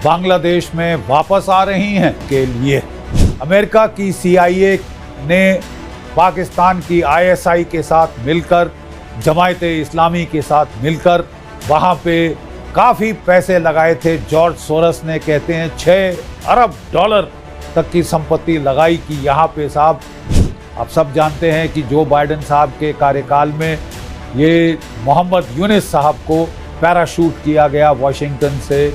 बांग्लादेश में वापस आ रही हैं के लिए अमेरिका की CIA ने पाकिस्तान की ISI के साथ मिलकर, जमायते इस्लामी के साथ मिलकर वहाँ पे काफ़ी पैसे लगाए थे। जॉर्ज सोरस ने कहते हैं $6 अरब तक की संपत्ति लगाई कि यहाँ पे साहब, आप सब जानते हैं कि जो बाइडेन साहब के कार्यकाल में ये मोहम्मद यूनिस साहब को पैराशूट किया गया वॉशिंगटन से,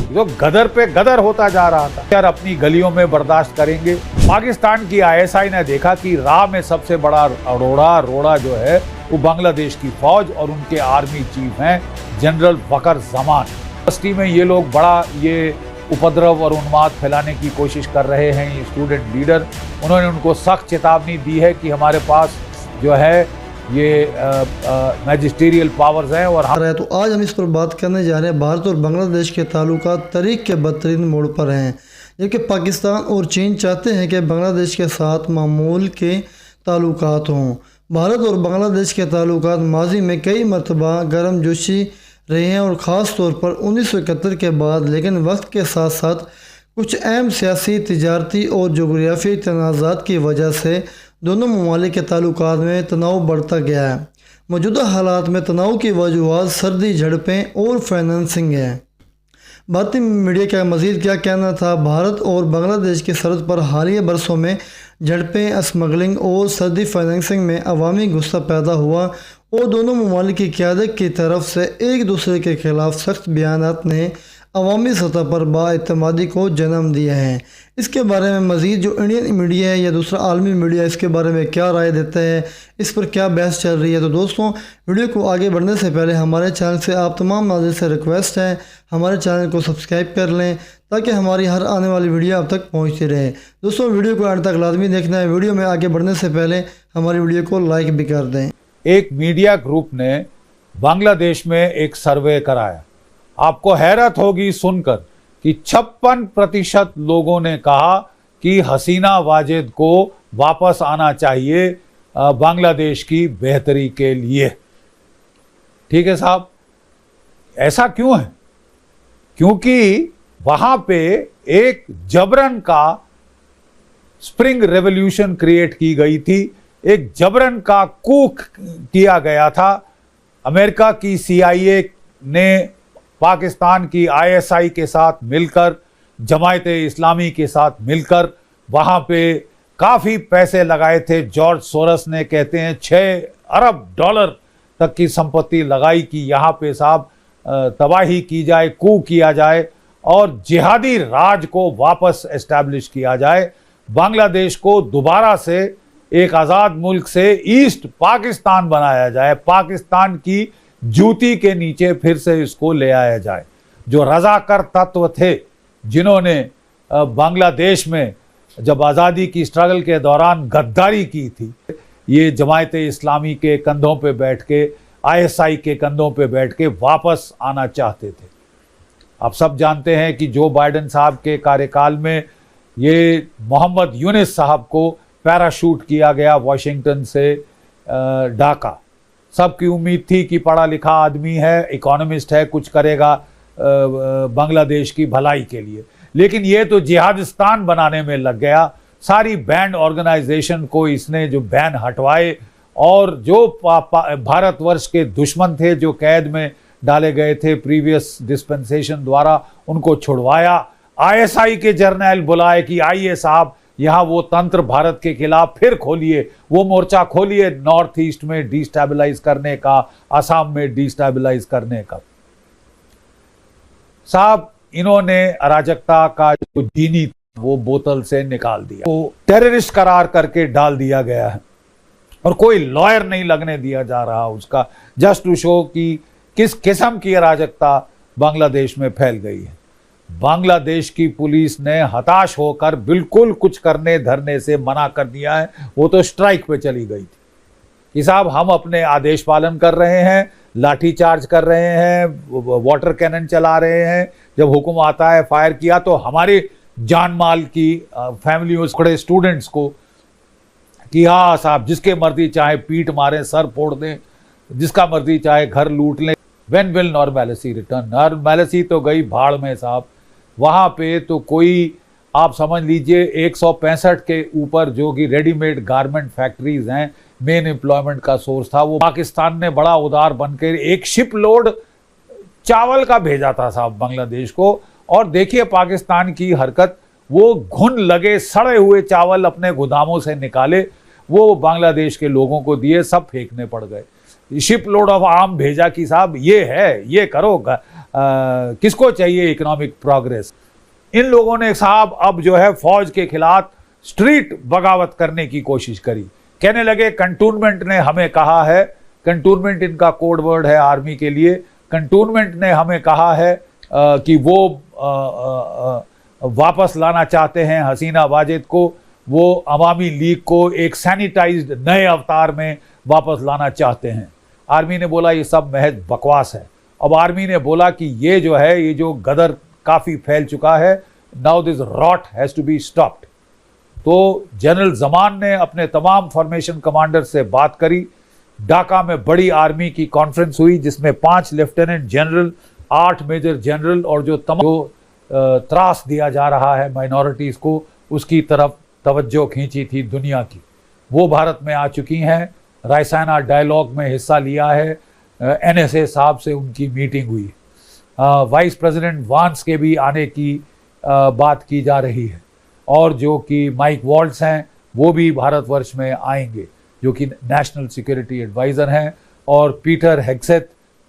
जो गदर पे गदर होता जा रहा था। यार अपनी गलियों में बर्दाश्त करेंगे। पाकिस्तान की ISI ने देखा कि राह में सबसे बड़ा रोड़ा जो है वो बांग्लादेश की फौज और उनके आर्मी चीफ हैं जनरल वकर जमान। यूनिवर्सिटी में ये लोग बड़ा ये उपद्रव और उन्माद फैलाने की कोशिश कर रहे हैं। ये स्टूडेंट लीडर, उन्होंने उनको सख्त चेतावनी दी है कि हमारे पास जो है ये मैजिस्टेरियल पावर्स हैं और तो आज हम इस पर बात करने जा रहे हैं। भारत और बांग्लादेश के ताल्लुकात तरीक़ के बदतरीन मोड़ पर हैं, जबकि पाकिस्तान और चीन चाहते हैं कि बांग्लादेश के साथ मामूल के ताल्लुकात हों। भारत और बांग्लादेश के ताल्लुकात माजी में कई मरतबा गर्म जोशी रहे हैं और ख़ास तौर पर 1971 के बाद, लेकिन वक्त के साथ साथ कुछ अहम सियासी, तिजारती और जोग्राफियाई तनाज़ात की वजह से दोनों ममालिक के ताल्लुकात में तनाव बढ़ता गया है। मौजूदा हालात में तनाव की वजूहात सर्दी, झड़पें और फाइनेंसिंग है। भारतीय मीडिया का मज़ीद क्या कहना था? भारत और बांग्लादेश की सरहद पर हालिया बरसों में झड़पें, स्मगलिंग और सर्दी फाइनेंसिंग में अवामी गुस्सा पैदा हुआ और दोनों ममालिक की क़यादत की तरफ से एक दूसरे के खिलाफ सख्त बयानात ने अवामी सतह पर बाएतमादी को जन्म दिया है। इसके बारे में मज़ीद जो इंडियन मीडिया है या दूसरा आलमी मीडिया इसके बारे में क्या राय देता है, इस पर क्या बहस चल रही है। तो दोस्तों, वीडियो को आगे बढ़ने से पहले हमारे चैनल से आप तमाम नाज़रीन से रिक्वेस्ट है, हमारे चैनल को सब्सक्राइब कर लें ताकि हमारी हर आने वाली वीडियो आप तक पहुँचती रहे। दोस्तों, वीडियो को अंत तक लाजमी देखना है। वीडियो में आगे बढ़ने से पहले हमारी वीडियो को लाइक भी कर दें। एक मीडिया ग्रुप ने बांग्लादेश में एक सर्वे कराया। आपको हैरत होगी सुनकर कि 56% लोगों ने कहा कि हसीना वाजिद को वापस आना चाहिए बांग्लादेश की बेहतरी के लिए। ठीक है साहब, ऐसा क्यों है? क्योंकि वहां पे एक जबरन का स्प्रिंग रेवोल्यूशन क्रिएट की गई थी, एक जबरन का कूक किया गया था। अमेरिका की CIA ने पाकिस्तान की ISI के साथ मिलकर, जमायते इस्लामी के साथ मिलकर वहाँ पे काफ़ी पैसे लगाए थे। जॉर्ज सोरस ने कहते हैं $6 अरब तक की संपत्ति लगाई कि यहाँ पे साहब तबाही की जाए, कू किया जाए और जिहादी राज को वापस एस्टैब्लिश किया जाए। बांग्लादेश को दोबारा से एक आज़ाद मुल्क से ईस्ट पाकिस्तान बनाया जाए, पाकिस्तान की जूती के नीचे फिर से इसको ले आया जाए। जो रजाकर तत्व थे जिन्होंने बांग्लादेश में जब आज़ादी की स्ट्रगल के दौरान गद्दारी की थी, ये जमायते इस्लामी के कंधों पे बैठ के, ISI के कंधों पे बैठ के वापस आना चाहते थे। आप सब जानते हैं कि जो बाइडेन साहब के कार्यकाल में ये मोहम्मद यूनिस साहब को पैराशूट किया गया वॉशिंगटन से ढाका। सबकी उम्मीद थी कि पढ़ा लिखा आदमी है, इकोनॉमिस्ट है, कुछ करेगा बांग्लादेश की भलाई के लिए, लेकिन ये तो जिहादिस्तान बनाने में लग गया। सारी बैंड ऑर्गेनाइजेशन को इसने जो बैन हटवाए और जो भारतवर्ष के दुश्मन थे, जो कैद में डाले गए थे प्रीवियस डिस्पेंसेशन द्वारा, उनको छुड़वाया। ISI के जर्नैल बुलाए कि आइए साहब, यहाँ वो तंत्र भारत के खिलाफ फिर खोलिए, वो मोर्चा खोलिए नॉर्थ ईस्ट में डिस्टेबलाइज करने का, असम में डिस्टेबलाइज करने का। साहब, इन्होंने अराजकता का जो जीनी वो बोतल से निकाल दिया, वो टेररिस्ट करार करके डाल दिया गया है और कोई लॉयर नहीं लगने दिया जा रहा उसका, जस्ट टू शो कि किस किस्म की अराजकता बांग्लादेश में फैल गई है। बांग्लादेश की पुलिस ने हताश होकर बिल्कुल कुछ करने धरने से मना कर दिया है। वो तो स्ट्राइक पे चली गई थी कि साहब हम अपने आदेश पालन कर रहे हैं, लाठी चार्ज कर रहे हैं, वाटर कैनन चला रहे हैं, जब हुक्म आता है फायर किया तो हमारे जान माल की फैमिलियों खड़े स्टूडेंट्स को कि हाँ साहब जिसके मर्जी चाहे पीट मारें, सर फोड़ दें, जिसका मर्जी चाहे घर लूट लें। When will normality return? Normality तो गई भाड़ में साहब। वहाँ पे तो कोई आप समझ लीजिए 165 के ऊपर जो कि रेडीमेड गारमेंट फैक्ट्रीज हैं, मेन एम्प्लॉयमेंट का सोर्स था, वो पाकिस्तान ने बड़ा उदार बनकर एक शिप लोड चावल का भेजा था साहब बांग्लादेश को। और देखिए पाकिस्तान की हरकत, वो घुन लगे सड़े हुए चावल अपने गोदामों से निकाले, वो बांग्लादेश के लोगों को दिए, सब फेंकने पड़ गए। शिप लोड ऑफ आम भेजा कि साहब ये है, ये करो, किसको चाहिए इकोनॉमिक प्रोग्रेस। इन लोगों ने साहब अब जो है फौज के खिलाफ स्ट्रीट बगावत करने की कोशिश करी। कहने लगे कंटोनमेंट ने हमें कहा है, कंटोनमेंट इनका कोड वर्ड है आर्मी के लिए, कंटोनमेंट ने हमें कहा है कि वो वापस लाना चाहते हैं हसीना वाजिद को, वो अवामी लीग को एक सैनिटाइज्ड नए अवतार में वापस लाना चाहते हैं। आर्मी ने बोला ये सब महज बकवास है। अब आर्मी ने बोला कि ये जो है, ये जो गदर काफ़ी फैल चुका है, now this rot has to be stopped. तो जनरल जमान ने अपने तमाम फॉर्मेशन कमांडर से बात करी। ढाका में बड़ी आर्मी की कॉन्फ्रेंस हुई जिसमें 5 लेफ्टिनेंट जनरल, 8 मेजर जनरल और जो त्रास दिया जा रहा है माइनॉरिटीज़ को, उसकी तरफ तवज्जो खींची थी दुनिया की, वो भारत में आ चुकी हैं। रायसाना डायलॉग में हिस्सा लिया है, NSA साहब से उनकी मीटिंग हुई, वाइस प्रेसिडेंट वांस के भी आने की बात की जा रही है, और जो कि माइक वॉल्ट्स हैं वो भी भारतवर्ष में आएंगे, जो कि नेशनल सिक्योरिटी एडवाइज़र हैं, और पीटर हेग्सेथ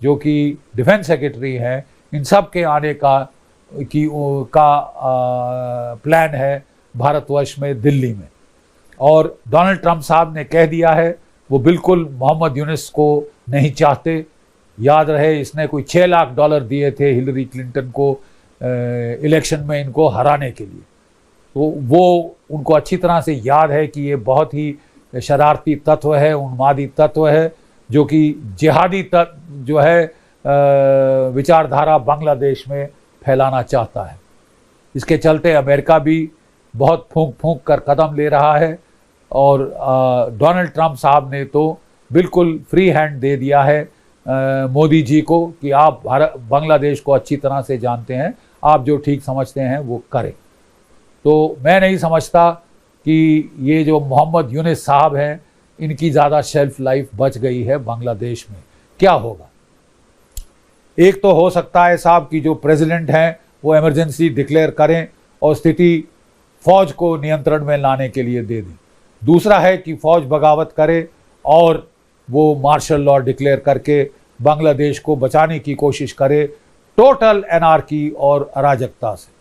जो कि डिफेंस सेक्रेटरी हैं। इन सब के आने का प्लान है भारतवर्ष में, दिल्ली में। और डोनाल्ड ट्रंप साहब ने कह दिया है वो बिल्कुल मोहम्मद यूनुस को नहीं चाहते। याद रहे इसने कोई $6 लाख दिए थे हिलरी क्लिंटन को इलेक्शन में इनको हराने के लिए, तो वो उनको अच्छी तरह से याद है कि ये बहुत ही शरारती तत्व है, उन्मादी तत्व है, जो कि जिहादी तत्व जो है विचारधारा बांग्लादेश में फैलाना चाहता है। इसके चलते अमेरिका भी बहुत फूंक फूंक कर कदम ले रहा है, और डोनाल्ड ट्रंप साहब ने तो बिल्कुल फ्री हैंड दे दिया है मोदी जी को कि आप बांग्लादेश को अच्छी तरह से जानते हैं, आप जो ठीक समझते हैं वो करें। तो मैं नहीं समझता कि ये जो मोहम्मद यूनुस साहब हैं इनकी ज़्यादा शेल्फ लाइफ बच गई है बांग्लादेश में। क्या होगा, एक तो हो सकता है साहब कि जो प्रेसिडेंट हैं वो इमरजेंसी डिक्लेयर करें और स्थिति फौज को नियंत्रण में लाने के लिए दे दें। दूसरा है कि फौज बगावत करे और वो मार्शल लॉ डिक्लेयर करके बांग्लादेश को बचाने की कोशिश करे टोटल एनार्की और अराजकता से।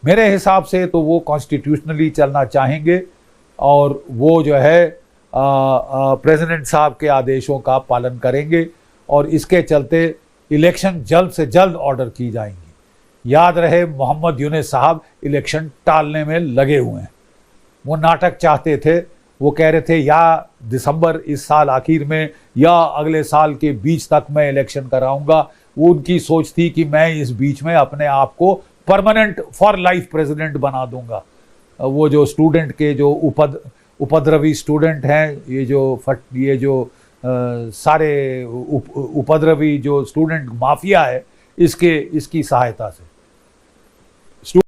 मेरे हिसाब से तो वो कॉन्स्टिट्यूशनली चलना चाहेंगे, और वो जो है प्रेसिडेंट साहब के आदेशों का पालन करेंगे, और इसके चलते इलेक्शन जल्द से जल्द ऑर्डर की जाएंगी। याद रहे मोहम्मद यूनुस साहब इलेक्शन टालने में लगे हुए हैं। वो नाटक चाहते थे, वो कह रहे थे या दिसंबर इस साल आखिर में या अगले साल के बीच तक मैं इलेक्शन कराऊंगा। वो उनकी सोच थी कि मैं इस बीच में अपने आप को परमानेंट फॉर लाइफ प्रेसिडेंट बना दूंगा। वो जो स्टूडेंट के जो उपद्रवी स्टूडेंट हैं, ये जो सारे उपद्रवी जो स्टूडेंट माफिया है, इसकी सहायता से